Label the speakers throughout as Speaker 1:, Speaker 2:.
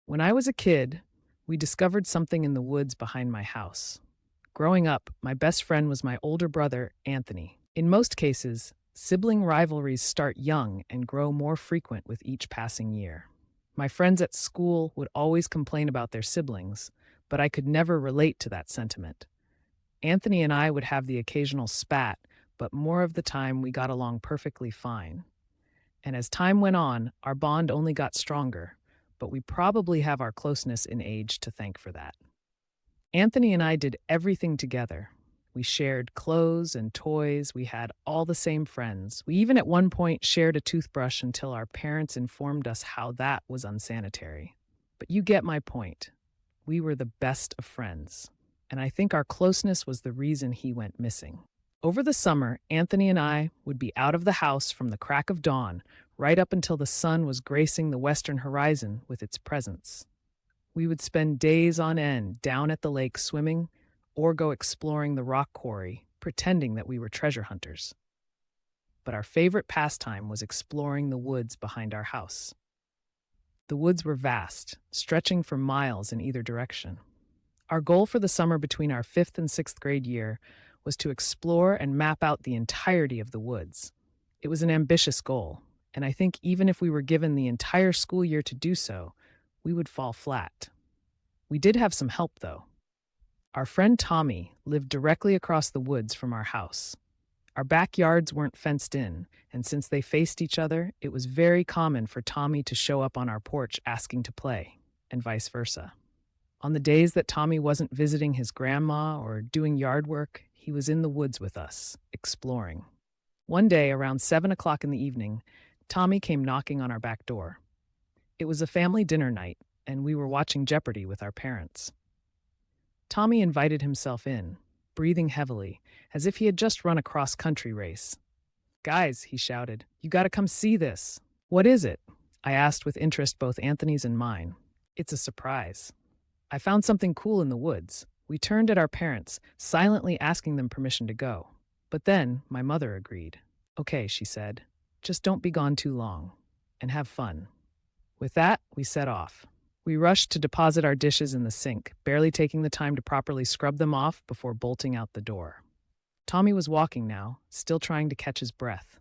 Speaker 1: When I was a kid, we discovered something in the woods behind my house. Growing up, my best friend was my older brother, Anthony. In most cases, sibling rivalries start young and grow more frequent with each passing year. My friends at school would always complain about their siblings, but I could never relate to that sentiment. Anthony and I would have the occasional spat, but more of the time we got along perfectly fine. And as time went on, our bond only got stronger, but we probably have our closeness in age to thank for that. Anthony and I did everything together. We shared clothes and toys. We had all the same friends. We even at one point shared a toothbrush until our parents informed us how that was unsanitary. But you get my point. We were the best of friends. And I think our closeness was the reason he went missing. Over the summer, Anthony and I would be out of the house from the crack of dawn, right up until the sun was gracing the western horizon with its presence. We would spend days on end down at the lake swimming or go exploring the rock quarry, pretending that we were treasure hunters. But our favorite pastime was exploring the woods behind our house. The woods were vast, stretching for miles in either direction. Our goal for the summer between our fifth and sixth grade year was to explore and map out the entirety of the woods. It was an ambitious goal, and I think even if we were given the entire school year to do so, we would fall flat. We did have some help, though. Our friend Tommy lived directly across the woods from our house. Our backyards weren't fenced in, and since they faced each other, it was very common for Tommy to show up on our porch asking to play, and vice versa. On the days that Tommy wasn't visiting his grandma or doing yard work, he was in the woods with us, exploring. One day, around 7 o'clock in the evening, Tommy came knocking on our back door. It was a family dinner night, and we were watching Jeopardy with our parents. Tommy invited himself in, breathing heavily, as if he had just run a cross-country race. "Guys," he shouted, "you gotta come see this." "What is it?" I asked with interest, both Anthony's and mine. "It's a surprise. I found something cool in the woods." We turned at our parents, silently asking them permission to go. But then my mother agreed. "Okay," she said, "just don't be gone too long, and have fun." With that, we set off. We rushed to deposit our dishes in the sink, barely taking the time to properly scrub them off before bolting out the door. Tommy was walking now, still trying to catch his breath.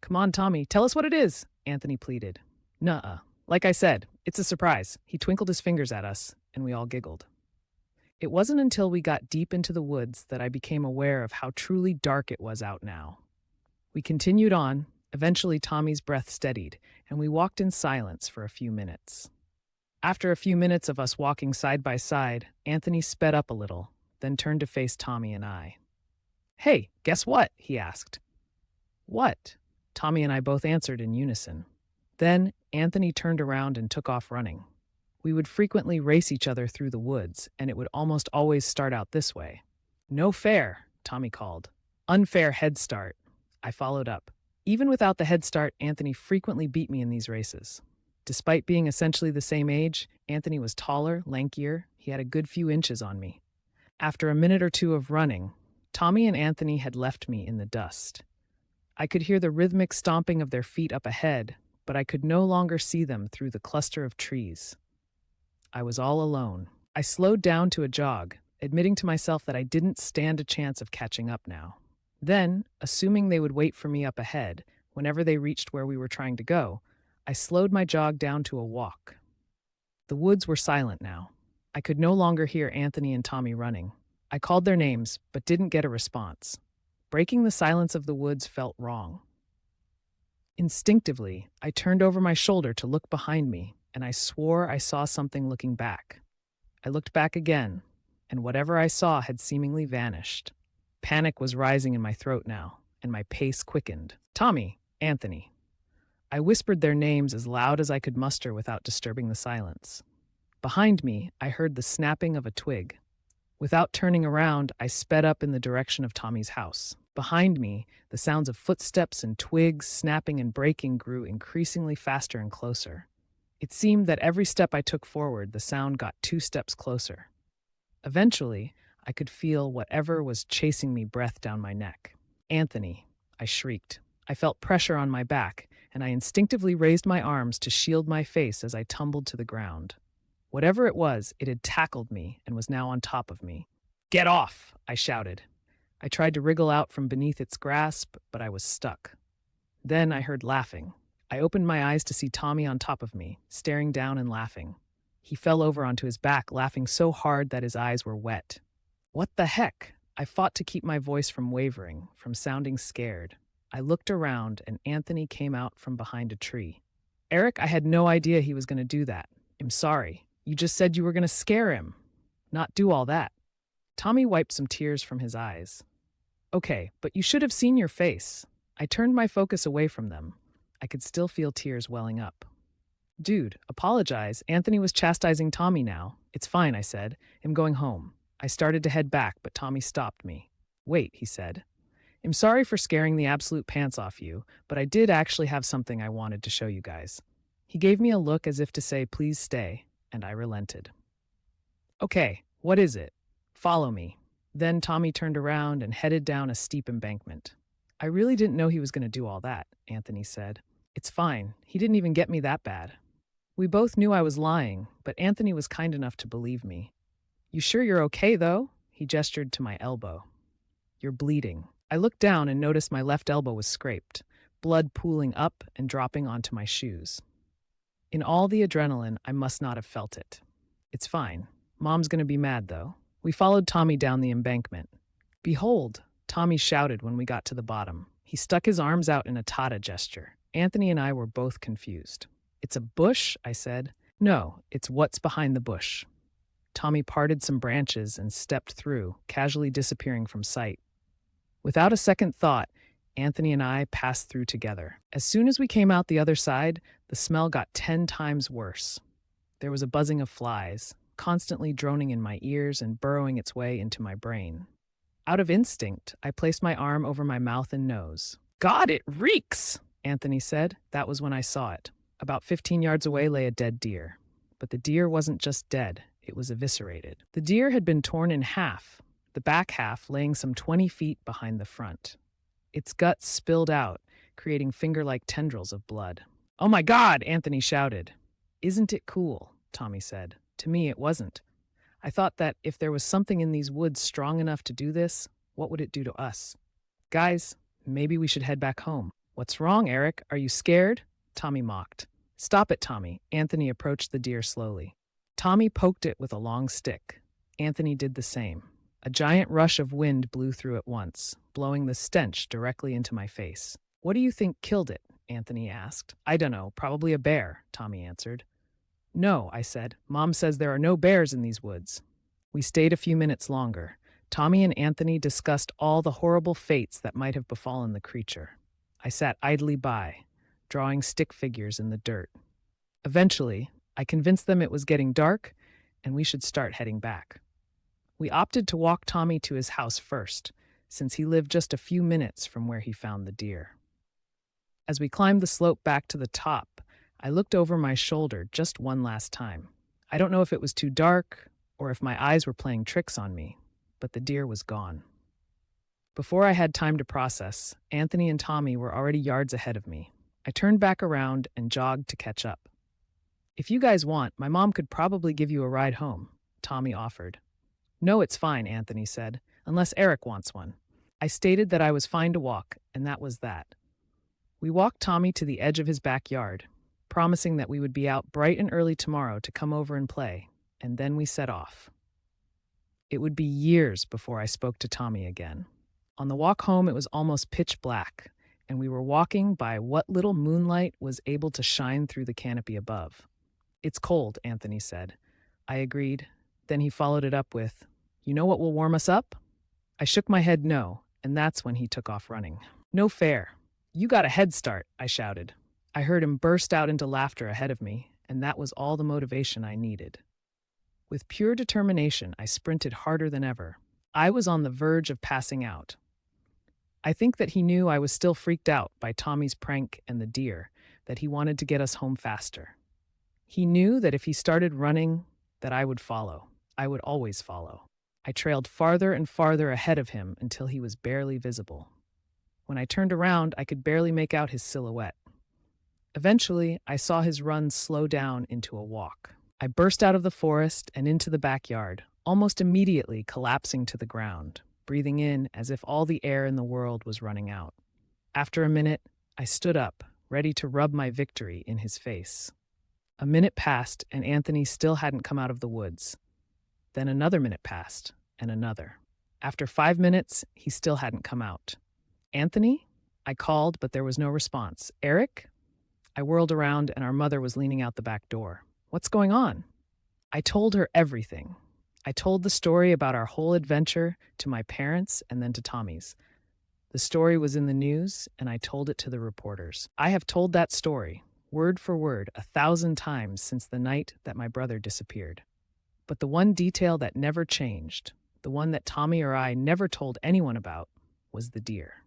Speaker 1: "Come on, Tommy, tell us what it is," Anthony pleaded. "Nuh-uh. Like I said, it's a surprise." He twinkled his fingers at us, and we all giggled. It wasn't until we got deep into the woods that I became aware of how truly dark it was out now. We continued on. Eventually, Tommy's breath steadied, and we walked in silence for a few minutes. After a few minutes of us walking side by side, Anthony sped up a little, then turned to face Tommy and I. "Hey, guess what?" he asked. "What?" Tommy and I both answered in unison. Then Anthony turned around and took off running. We would frequently race each other through the woods, and it would almost always start out this way. "No fair," Tommy called. "Unfair head start." I followed up. Even without the head start, Anthony frequently beat me in these races. Despite being essentially the same age, Anthony was taller, lankier. He had a good few inches on me. After a minute or two of running, Tommy and Anthony had left me in the dust. I could hear the rhythmic stomping of their feet up ahead, but I could no longer see them through the cluster of trees. I was all alone. I slowed down to a jog, admitting to myself that I didn't stand a chance of catching up now. Then, assuming they would wait for me up ahead, whenever they reached where we were trying to go, I slowed my jog down to a walk. The woods were silent now. I could no longer hear Anthony and Tommy running. I called their names, but didn't get a response. Breaking the silence of the woods felt wrong. Instinctively, I turned over my shoulder to look behind me, and I swore I saw something looking back. I looked back again, and whatever I saw had seemingly vanished. Panic was rising in my throat now, and my pace quickened. "Tommy, Anthony." I whispered their names as loud as I could muster without disturbing the silence. Behind me, I heard the snapping of a twig. Without turning around, I sped up in the direction of Tommy's house. Behind me, the sounds of footsteps and twigs snapping and breaking grew increasingly faster and closer. It seemed that every step I took forward, the sound got 2 steps closer. Eventually, I could feel whatever was chasing me breath down my neck. "Anthony," I shrieked. I felt pressure on my back, and I instinctively raised my arms to shield my face as I tumbled to the ground. Whatever it was, it had tackled me and was now on top of me. Get off, I shouted. I tried to wriggle out from beneath its grasp, but I was stuck. Then I heard laughing. I opened my eyes to see Tommy on top of me, staring down and laughing. He fell over onto his back, laughing so hard that his eyes were wet. What the heck? I fought to keep my voice from wavering, from sounding scared. I looked around, and Anthony came out from behind a tree. Eric, I had no idea he was going to do that. I'm sorry. You just said you were going to scare him, not do all that. Tommy wiped some tears from his eyes. Okay, but you should have seen your face. I turned my focus away from them. I could still feel tears welling up. Dude, apologize. Anthony was chastising Tommy now. It's fine, I said. I'm going home. I started to head back, but Tommy stopped me. Wait, he said. I'm sorry for scaring the absolute pants off you, but I did actually have something I wanted to show you guys. He gave me a look as if to say, please stay, and I relented. Okay, what is it? Follow me. Then Tommy turned around and headed down a steep embankment. I really didn't know he was going to do all that, Anthony said. It's fine. He didn't even get me that bad. We both knew I was lying, but Anthony was kind enough to believe me. You sure you're okay, though? He gestured to my elbow. You're bleeding. I looked down and noticed my left elbow was scraped, blood pooling up and dropping onto my shoes. In all the adrenaline, I must not have felt it. It's fine. Mom's going to be mad, though. We followed Tommy down the embankment. Behold, Tommy shouted when we got to the bottom. He stuck his arms out in a Tata gesture. Anthony and I were both confused. It's a bush, I said. No, it's what's behind the bush. Tommy parted some branches and stepped through, casually disappearing from sight. Without a second thought, Anthony and I passed through together. As soon as we came out the other side, the smell got 10 times worse. There was a buzzing of flies, constantly droning in my ears and burrowing its way into my brain. Out of instinct, I placed my arm over my mouth and nose. God, it reeks, Anthony said. That was when I saw it. About 15 yards away lay a dead deer. But the deer wasn't just dead, it was eviscerated. The deer had been torn in half, the back half laying some 20 feet behind the front. Its guts spilled out, creating finger-like tendrils of blood. Oh my God, Anthony shouted. Isn't it cool? Tommy said. To me, it wasn't. I thought that if there was something in these woods strong enough to do this, what would it do to us? Guys, maybe we should head back home. What's wrong, Eric? Are you scared? Tommy mocked. Stop it, Tommy. Anthony approached the deer slowly. Tommy poked it with a long stick. Anthony did the same. A giant rush of wind blew through at once, blowing the stench directly into my face. What do you think killed it? Anthony asked. I don't know, probably a bear, Tommy answered. No, I said. Mom says there are no bears in these woods. We stayed a few minutes longer. Tommy and Anthony discussed all the horrible fates that might have befallen the creature. I sat idly by, drawing stick figures in the dirt. Eventually, I convinced them it was getting dark and we should start heading back. We opted to walk Tommy to his house first, since he lived just a few minutes from where he found the deer. As we climbed the slope back to the top, I looked over my shoulder just one last time. I don't know if it was too dark or if my eyes were playing tricks on me, but the deer was gone. Before I had time to process, Anthony and Tommy were already yards ahead of me. I turned back around and jogged to catch up. If you guys want, my mom could probably give you a ride home, Tommy offered. No, it's fine, Anthony said, unless Eric wants one. I stated that I was fine to walk, and that was that. We walked Tommy to the edge of his backyard, promising that we would be out bright and early tomorrow to come over and play, and then we set off. It would be years before I spoke to Tommy again. On the walk home, it was almost pitch black, and we were walking by what little moonlight was able to shine through the canopy above. It's cold, Anthony said. I agreed. Then he followed it up with, you know what will warm us up? I shook my head no, and that's when he took off running. No fair. You got a head start, I shouted. I heard him burst out into laughter ahead of me, and that was all the motivation I needed. With pure determination, I sprinted harder than ever. I was on the verge of passing out. I think that he knew I was still freaked out by Tommy's prank and the deer, that he wanted to get us home faster. He knew that if he started running, that I would follow. I would always follow. I trailed farther and farther ahead of him until he was barely visible. When I turned around, I could barely make out his silhouette. Eventually, I saw his run slow down into a walk. I burst out of the forest and into the backyard, almost immediately collapsing to the ground, breathing in as if all the air in the world was running out. After a minute, I stood up, ready to rub my victory in his face. A minute passed, and Anthony still hadn't come out of the woods. Then another minute passed, and another. After 5 minutes, he still hadn't come out. Anthony? I called, but there was no response. Eric? I whirled around, and our mother was leaning out the back door. What's going on? I told her everything. I told the story about our whole adventure to my parents and then to Tommy's. The story was in the news, and I told it to the reporters. I have told that story, word for word, 1,000 times since the night that my brother disappeared. But the one detail that never changed, the one that Tommy or I never told anyone about, was the deer.